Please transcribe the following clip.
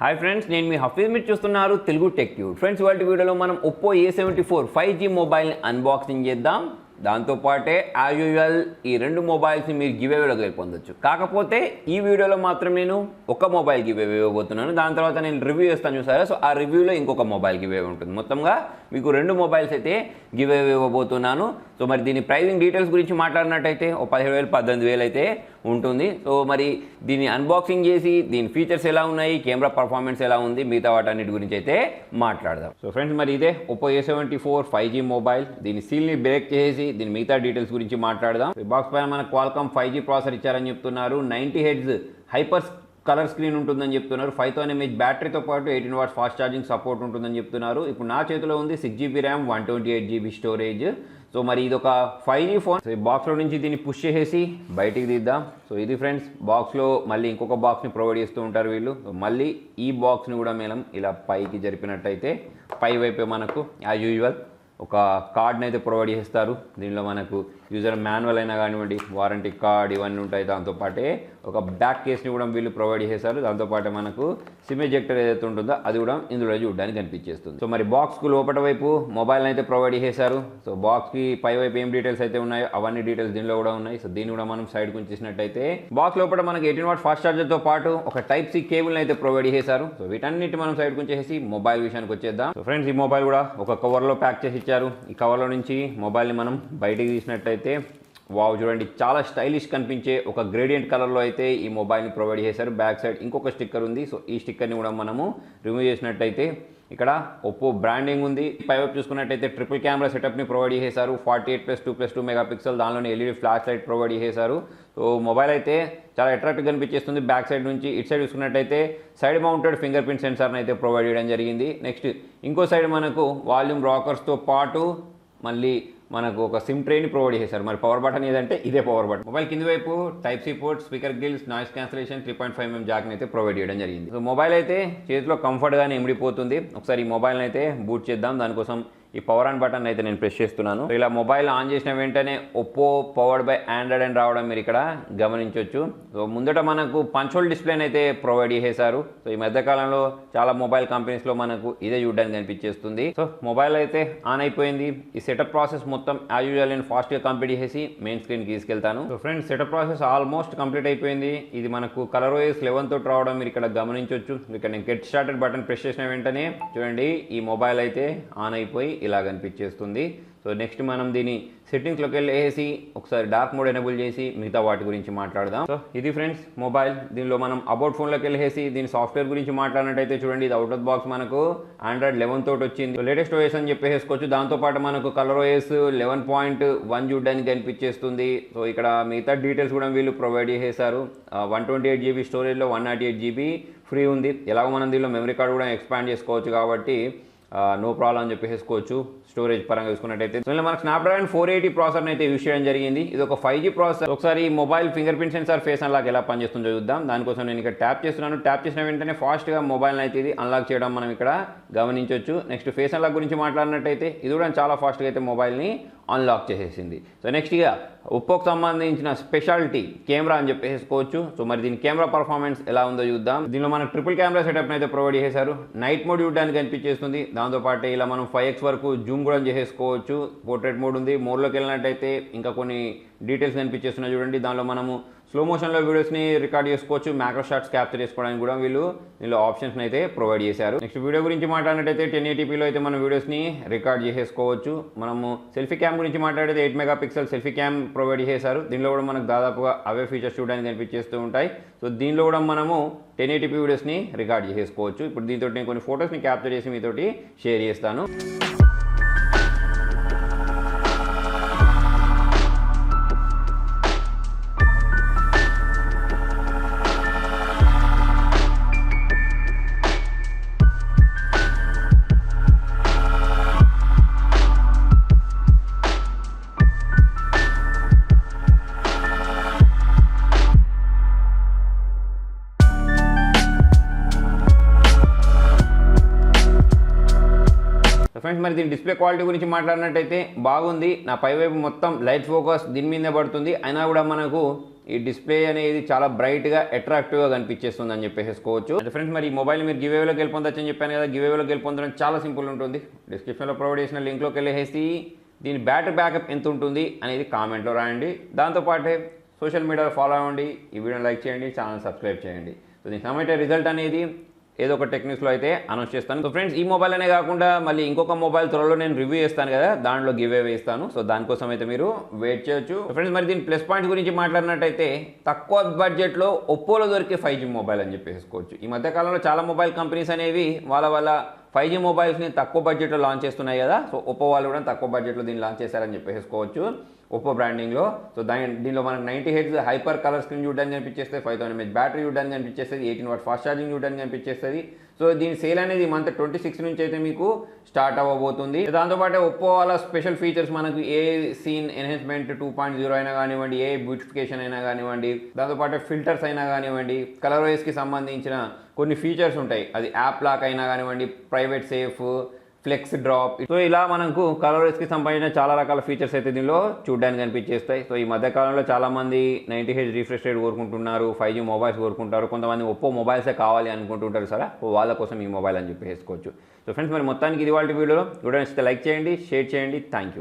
Hi friends, నేను మీ హఫీజ్. మీరు చూస్తున్నారు తెలుగు టెక్ ట్యూబ్. ఫ్రెండ్స్, వాటి వీడియోలో మనం ఒప్పో A745G మొబైల్ని అన్బాక్సింగ్ చేద్దాం. దాంతోపాటే యాజ్ యూజువల్ ఈ రెండు మొబైల్స్ని మీరు గివ్ అవేలో పొందొచ్చు. కాకపోతే ఈ వీడియోలో మాత్రం నేను ఒక మొబైల్ గివ్ అవే ఇవ్వబోతున్నాను. దాని తర్వాత నేను రివ్యూ చేస్తాను చూసారా, సో ఆ రివ్యూలో ఇంకొక మొబైల్ గివ్ అవే ఉంటుంది. మొత్తంగా మీకు రెండు మొబైల్స్ అయితే గివ్ అవే ఇవ్వబోతున్నాను. సో మరి దీని ప్రైజింగ్ డీటెయిల్స్ గురించి మాట్లాడినట్టయితే 17,000 18,000 అయితే ఉంటుంది. సో మరి దీన్ని అన్బాక్సింగ్ చేసి దీని ఫీచర్స్ ఎలా ఉన్నాయి, కెమెరా పర్ఫార్మెన్స్ ఎలా ఉంది, మిగతా వాటన్నిటి గురించి అయితే మాట్లాడదాం. సో ఫ్రెండ్స్, మరి ఇదే ఒప్పో A745G మొబైల్. దీని సీల్ని బ్రేక్ చేసి దీని మిగతా డీటెయిల్స్ గురించి మాట్లాడదాం. ఈ బాక్స్ పైన మనకు క్వాల్కామ్ 5G ప్రాసెసర్ ఇచ్చారని చెప్తున్నారు. 90 Hz హైపర్ కలర్ స్క్రీన్ ఉంటుందని చెప్తున్నారు. 5000 mAh బ్యాటరీతో పాటు 18 watts ఫాస్ట్ ఛార్జింగ్ సపోర్ట్ ఉంటుందని చెప్తున్నారు. ఇప్పుడు నా చేతిలో ఉంది 6GB RAM 128GB storage. So మరి ఇది ఒక 5G ఫోన్. సో ఈ బాక్స్లో నుంచి దీన్ని పుష్ చేసేసి బయటికి తీద్దాం. సో ఇది ఫ్రెండ్స్, బాక్స్లో మళ్ళీ ఇంకొక బాక్స్ని ప్రొవైడ్ చేస్తూ ఉంటారు వీళ్ళు. సో మళ్ళీ ఈ బాక్స్ని కూడా మనం ఇలా పైకి జరిపినట్టయితే పై వైపే మనకు యాజ్ యూజువల్ ఒక కార్డ్ని అయితే ప్రొవైడ్ చేస్తారు. దీనిలో మనకు యూజర్ మాన్యువల్ అయినా కానివ్వండి, వారంటీ కార్డ్ ఇవన్నీ ఉంటాయి. దాంతోపాటే ఒక బ్యాక్ కేస్ని కూడా వీళ్ళు ప్రొవైడ్ చేశారు. దాంతోపాటు మనకు సిమ్ ఎజెక్టర్ ఏదైతే ఉంటుందో అది కూడా ఇందులో చూడడానికి కనిపించేస్తుంది. సో మరి బాక్స్కు లోపల వైపు మొబైల్ని అయితే ప్రొవైడ్ చేశారు. సో బాక్స్కి పై వైపు ఏం డీటెయిల్స్ అయితే ఉన్నాయో అవన్నీ డీటెయిల్స్ దీనిలో కూడా ఉన్నాయి. సో దీన్ని కూడా మనం సైడ్ ఉంచేసినట్టయితే బాక్స్ లోపల మనకి 18 watt ఫాస్ట్ ఛార్జర్తో పాటు ఒక Type C కేబుల్ని అయితే ప్రొవైడ్ చేశారు. సో వీటన్నిటి మనం సైడ్ ఉంచేసి మొబైల్ విషయానికి వచ్చేద్దాం. సో ఫ్రెండ్స్, ఈ మొబైల్ కూడా ఒక కవర్లో ప్యాక్ చేసి ఇచ్చారు. ఈ కవర్లో నుంచి మొబైల్ని మనం బయటికి తీసినట్టయితే వావ్, చూడండి, చాలా స్టైలిష్ కనిపించే ఒక గ్రేడియంట్ కలర్లో అయితే ఈ మొబైల్ని ప్రొవైడ్ చేశారు. బ్యాక్ సైడ్ ఇంకొక స్టిక్కర్ ఉంది. సో ఈ స్టిక్కర్ని కూడా మనము రిమూవ్ చేసినట్టయితే ఇక్కడ ఒప్పో బ్రాండింగ్ ఉంది. పైవైపు చూసుకున్నట్టయితే ట్రిపుల్ కెమెరా సెటప్ని ప్రొవైడ్ చేశారు. 48+2+2 మెగాపిక్సెల్, దానిలోనే LED ఫ్లాష్ లైట్ ప్రొవైడ్ చేశారు. సో మొబైల్ అయితే చాలా అట్రాక్టివ్ కనిపించేస్తుంది. బ్యాక్ సైడ్ నుంచి ఇటు సైడ్ చూసుకున్నట్టయితే సైడ్ మౌంటెడ్ ఫింగర్ ప్రింట్ సెన్సార్ని అయితే ప్రొవైడ్ చేయడం జరిగింది. నెక్స్ట్ ఇంకో సైడ్ మనకు వాల్యూమ్ రాకర్స్తో పాటు మళ్ళీ మనకు ఒక సిమ్ ట్రేని ప్రొవైడ్ చేశారు. మరి పవర్ బటన్ ఏదంటే ఇదే పవర్ బటన్. మొబైల్ కింది వైపు Type C port, speaker gills, noise cancellation, 3.5mm జాక్ని అయితే ప్రొవైడ్ చేయడం జరిగింది. సో మొబైల్ అయితే చేతిలో కంఫర్ట్గానే ఇమిడిపోతుంది. ఒకసారి ఈ మొబైల్ని అయితే బూట్ చేద్దాం. దానికోసం ఈ పవర్ ఆన్ బటన్ అయితే నేను ప్రెస్ చేస్తున్నాను. సో ఇలా మొబైల్ ఆన్ చేసిన వెంటనే ఒప్పో పవర్డ్ బై ఆండ్రాయిడ్ అని రావడం మీరు ఇక్కడ గమనించవచ్చు. సో ముందట మనకు పంచోల్ డిస్ప్లేని అయితే ప్రొవైడ్ చేశారు. సో ఈ మధ్యకాలంలో చాలా మొబైల్ కంపెనీస్లో మనకు ఇదే చూడడానికి కనిపించేస్తుంది. సో మొబైల్ అయితే ఆన్ అయిపోయింది. ఈ సెటప్ ప్రాసెస్ మొత్తం యాజ్ యూజువల్ నేను ఫాస్ట్గా కంప్లీట్ చేసి మెయిన్ స్క్రీన్కి తీసుకెళ్తాను. So friends, setup process almost complete అయిపోయింది. ఇది మనకు కలర్ OS 11 తోటి రావడం మీరు ఇక్కడ గమనించవచ్చు. ఇక్కడ నేను గెట్ స్టార్టెడ్ బటన్ ప్రెస్ చేసిన వెంటనే చూడండి, ఈ మొబైల్ అయితే ఆన్ అయిపోయి ఇలా కనిపించేస్తుంది. సో నెక్స్ట్ మనం దీని సెట్టింగ్స్లోకి వెళ్ళేసి ఒకసారి డార్క్ మోడ్ ఎనేబుల్ చేసి మిగతా వాటి గురించి మాట్లాడదాం. సో ఇది ఫ్రెండ్స్ మొబైల్. దీనిలో మనం అబౌట్ ఫోన్లోకి వెళ్ళేసి దీని సాఫ్ట్వేర్ గురించి మాట్లాడినట్టయితే చూడండి, ఇది అవుట్ ఆఫ్ బాక్స్ మనకు ఆండ్రాయిడ్ 11 తోటి వచ్చింది. లేటెస్ట్ OS అని చెప్పేసుకోవచ్చు. దాంతోపాటు మనకు కలర్ OS 11.1 చూడడానికి కనిపించేస్తుంది. సో ఇక్కడ మిగతా డీటెయిల్స్ కూడా వీళ్ళు ప్రొవైడ్ చేశారు. 128GB స్టోరేజ్లో 128GB ఫ్రీ ఉంది. ఎలాగో మనం దీనిలో మెమరీ కార్డ్ కూడా ఎక్స్పాండ్ చేసుకోవచ్చు కాబట్టి నో ప్రాబ్లం అని చెప్పేసుకోవచ్చు స్టోరేజ్ పరంగా చూసుకున్నట్టయితే. సో మనకు స్నాప్డ్రాగన్ 480 ప్రాసెసర్ని అయితే యూజ్ చేయడం జరిగింది. ఇది ఒక 5G ప్రాసెసర్. ఒకసారి mobile finger print censor face unlock ఎలా పనిచేస్తుందో చూద్దాం. దానికోసం నేను ఇక్కడ ట్యాప్ చేస్తున్నాను. ట్యాప్ చేసిన వెంటనే ఫాస్ట్గా మొబైల్ని అయితే ఇది అన్లాక్ చేయడం మనం ఇక్కడ గమనించవచ్చు. నెక్స్ట్ ఫేస్ అన్లాక్ గురించి మాట్లాడినట్టయితే ఇది కూడా చాలా ఫాస్ట్గా అయితే మొబైల్ని అన్లాక్ చేసేసింది. సో నెక్స్ట్ ఇక ఒప్పోకి సంబంధించిన స్పెషాలిటీ కెమెరా అని చెప్పేసుకోవచ్చు. సో మరి దీని కెమెరా పర్ఫార్మెన్స్ ఎలా ఉందో చూద్దాం. దీనిలో మనకు ట్రిపుల్ కెమెరా సెటప్ని అయితే ప్రొవైడ్ చేశారు. నైట్ మోడ్ చూడడానికి కనిపించేస్తుంది. దాంతోపాటు ఇలా మనం 5x వరకు జూమ్ కూడా చేసేసుకోవచ్చు. పోర్ట్రేట్ మోడ్ ఉంది. మోడ్లోకి వెళ్ళినట్టయితే ఇంకా కొన్ని డీటెయిల్స్ కనిపించేస్తున్నాయి చూడండి. దానిలో మనము స్లో మోషన్లో వీడియోస్ని రికార్డ్ చేసుకోవచ్చు. మ్యాక్రో షాట్స్ క్యాప్చర్ చేసుకోవడానికి కూడా వీళ్ళు దీనిలో ఆప్షన్స్ని అయితే ప్రొవైడ్ చేశారు. నెక్స్ట్ వీడియో గురించి మాట్లాడినట్టయితే 1080pలో అయితే మనం వీడియోస్ని రికార్డ్ చేసేసుకోవచ్చు. మనము సెల్ఫీ క్యామ్ గురించి మాట్లాడితే 8 మెగాపిక్సెల్ సెల్ఫీ క్యామ్ ప్రొవైడ్ చేశారు. దీనిలో కూడా మనకు దాదాపుగా అవే ఫీచర్స్ చూడడానికి కనిపించేస్తూ ఉంటాయి. సో దీనిలో కూడా మనము 1080p వీడియోస్ని రికార్డ్ చేసుకోవచ్చు. ఇప్పుడు దీంతో నేను కొన్ని ఫొటోస్ని క్యాప్చర్ చేసి మీతోటి షేర్ చేస్తాను. ఫ్రెండ్స్, మరి దీని డిస్ప్లే క్వాలిటీ గురించి మాట్లాడినట్టయితే బాగుంది. నా పైవైపు మొత్తం లైట్ ఫోకస్ దీని మీదే పడుతుంది. అయినా కూడా మనకు ఈ డిస్ప్లే అనేది చాలా బ్రైట్గా అట్రాక్టివ్గా కనిపించేస్తుంది అని చెప్పేసుకోవచ్చు. ఫ్రెండ్స్ మరి ఈ మొబైల్ మీరు గివేలోకి వెళ్ళిపోవచ్చు అని చెప్పాను కదా. గివేలోకి వెళ్ళిపోవడం చాలా సింపుల్ ఉంటుంది. డిస్క్రిప్షన్లో ప్రొవైడ్ చేసిన లింక్లోకి వెళ్ళేసి దీని బ్యాటరీ బ్యాకప్ ఎంత ఉంటుంది అనేది కామెంట్లో రాయండి. దాంతోపాటే సోషల్ మీడియాలో ఫాలో అవ్వండి, ఈ వీడియోని లైక్ చేయండి, ఛానల్ సబ్స్క్రైబ్ చేయండి. సో దీనికి సంబంధించిన రిజల్ట్ అనేది ఏదో ఒక టెక్నిక్స్లో అయితే అనౌన్స్ చేస్తాను. సో ఫ్రెండ్స్ ఈ మొబైల్ అనే కాకుండా మళ్ళీ ఇంకొక మొబైల్ త్వరలో నేను రివ్యూ చేస్తాను కదా, దాంట్లో గివ్ అవే ఇస్తాను. సో దానికోసం అయితే మీరు వెయిట్ చేయొచ్చు. ఫ్రెండ్స్ మరి దీని ప్లస్ పాయింట్స్ గురించి మాట్లాడినట్టయితే తక్కువ బడ్జెట్లో ఒప్పోలో దొరికే 5G మొబైల్ అని చెప్పేసుకోవచ్చు. ఈ మధ్యకాలంలో చాలా మొబైల్ కంపెనీస్ అనేవి వాళ్ళ 5G మొబైల్స్ని తక్కువ బడ్జెట్లో లాంచ్ చేస్తున్నాయి కదా. సో ఒప్పో వాళ్ళు కూడా తక్కువ బడ్జెట్లో దీన్ని లాంచ్ చేశారని చెప్పేసుకోవచ్చు ఒప్పో బ్రాండింగ్లో. సో దీనిలో మనకు 90 Hz హైపర్ కలర్ స్క్రీన్ చూడడానికి కనిపించేస్తుంది, 5000 mAh బ్యాటరీ చూడడానికి కనిపించేస్తుంది, 18 వాట్ ఫాస్ట్ ఛార్జింగ్ చూడడానికి కనిపించేస్తుంది. సో దీని సేల్ అనేది ఈ మంత్ 26 నుంచి అయితే మీకు స్టార్ట్ అవ్వబోతుంది. దాంతోపాటు ఒప్పో వాళ్ళ స్పెషల్ ఫీచర్స్ మనకు ఏ సీన్ ఎన్హాన్స్మెంట్ 2.0 అయినా కానివ్వండి, ఏ బ్యూటిఫికేషన్ అయినా కానివ్వండి, దాంతోపాటు ఫిల్టర్స్ అయినా కానివ్వండి, కలర్ వైస్కి సంబంధించిన కొన్ని ఫీచర్స్ ఉంటాయి. అది యాప్ లాక్ అయినా కానివ్వండి, private safe, flex drop. So ఇలా మనకు కలర్స్కి సంబంధించిన చాలా రకాల ఫీచర్స్ అయితే దీనిలో చూడడానికి కనిపించేస్తాయి. సో ఈ మధ్యకాలంలో చాలామంది 90 Hz రిఫ్రెష్ రేట్ కోరుకుంటున్నారు, 5G మొబైల్స్ కోరుకుంటారు, కొంతమంది ఒప్పో మొబైల్సే కావాలి అనుకుంటుంటారు సరే, వాళ్ళ కోసం ఈ మొబైల్ అని చెప్పేసుకోవచ్చు. సో ఫ్రెండ్స్ మరి మొత్తానికి ఇది వాళ్ళ వీడియోలో వీడియో నచ్చితే లైక్ చేయండి, షేర్ చేయండి. Thank you.